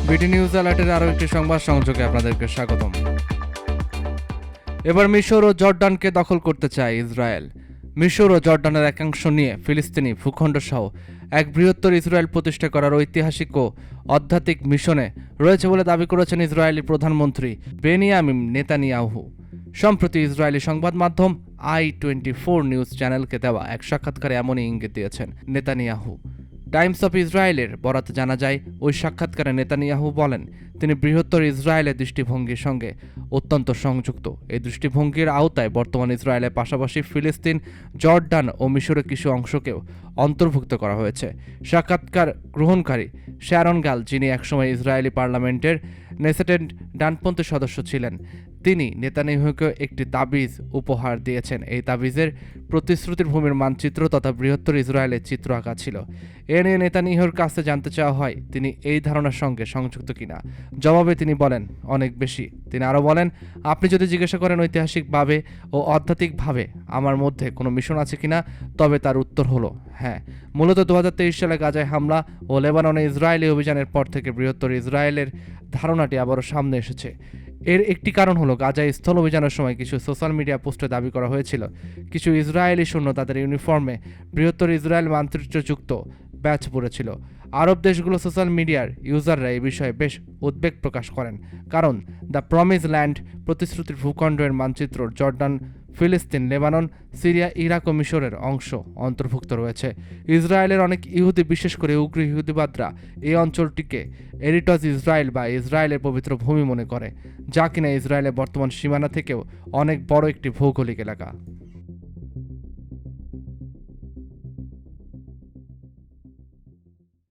বিটি নিউজ অ্যালার্টের আরও একটি সংবাদ সংযোগে আপনাদেরকে স্বাগতম। এবার মিশর ও জর্ডানকে দখল করতে চায় ইসরায়েল। মিশর ও জর্ডানের একাংশ নিয়ে ফিলিস্তিনি ভূখণ্ড সহ এক বৃহত্তর ইসরায়েল প্রতিষ্ঠা করার ঐতিহাসিক ও আধ্যাত্মিক মিশনে রয়েছে বলে দাবি করেছেন ইসরায়েলি প্রধানমন্ত্রী বেনিয়ামিন নেতানিয়াহু। সম্প্রতি ইসরায়েলি সংবাদ মাধ্যম i24 নিউজ চ্যানেলকে দেওয়া এক সাক্ষাৎকারে এমনই ইঙ্গিত দিয়েছেন নেতানিয়াহু। টাইমস অফ ইসরায়েলের বরাতে জানা যায়, ওই সাক্ষাৎকারে নেতানিয়াহু বলেন তিনি বৃহত্তর ইসরায়েলের দৃষ্টিভঙ্গির সঙ্গে অত্যন্ত সংযুক্ত। এই দৃষ্টিভঙ্গির আওতায় বর্তমান ইসরায়েলের পাশাপাশি ফিলিস্তিন, জর্ডান ও মিশরের কিছু অংশকেও অন্তর্ভুক্ত করা হয়েছে। সাক্ষাৎকার গ্রহণকারী শ্যারন গাল, যিনি একসময় ইসরায়েলি পার্লামেন্টের নেসেটের ডানপন্থী সদস্য ছিলেন, তিনি নেতানিয়াহুকে একটি তাবিজ উপহার দিয়েছেন। এই তাবিজের প্রতিশ্রুতির ভূমির মানচিত্র তথা বৃহত্তর ইসরায়েলের চিত্র আঁকা ছিল। এ নিয়ে নেতানিয়াহুর কাছে জানতে চাওয়া হয় তিনি এই ধারণার সঙ্গে সংযুক্ত কিনা। জবাবে তিনি বলেন অনেক বেশি। তিনি আরও বলেন, আপনি যদি জিজ্ঞাসা করেন ঐতিহাসিকভাবে ও আধ্যাত্মিকভাবে আমার মধ্যে কোনো মিশন আছে কিনা, তবে তার উত্তর হলো হ্যাঁ। মূলত 2023 সালে গাজায় হামলা ও লেবাননে ইসরায়েলি অভিযানের পর থেকে বৃহত্তর ইসরায়েলের ধারণাটি আবারও সামনে এসেছে। এর একটি কারণ হলো গাজায় স্থল অভিযানের সময় কিছু সোশ্যাল মিডিয়া পোস্টে দাবি করা হয়েছিল কিছু ইসরায়েলি সৈন্য তাদের ইউনিফর্মে বৃহত্তর ইসরায়েল মানচিত্রযুক্ত ব্যাচ পরেছিল। আরব দেশগুলো সোশ্যাল মিডিয়ার ইউজাররা এই বিষয়ে বেশ উদ্বেগ প্রকাশ করেন, কারণ দ্য প্রমিস ল্যান্ড প্রতিশ্রুতির ভূখণ্ডের মানচিত্র জর্ডান, ফিলিস্তিন, লেবানন, সিরিয়া, ইরাক ও মিশরের অংশ অন্তর্ভুক্ত রয়েছে। ইসরায়েলের অনেক ইহুদি, বিশেষ করে উগ্র ইহুদিবাদরা এই অঞ্চলটিকে এরিটজ ইসরায়েল বা ইসরায়েলের পবিত্র ভূমি মনে করে, যা কিনা ইসরায়েলের বর্তমান সীমানা থেকেও অনেক বড় একটি ভৌগোলিক এলাকা।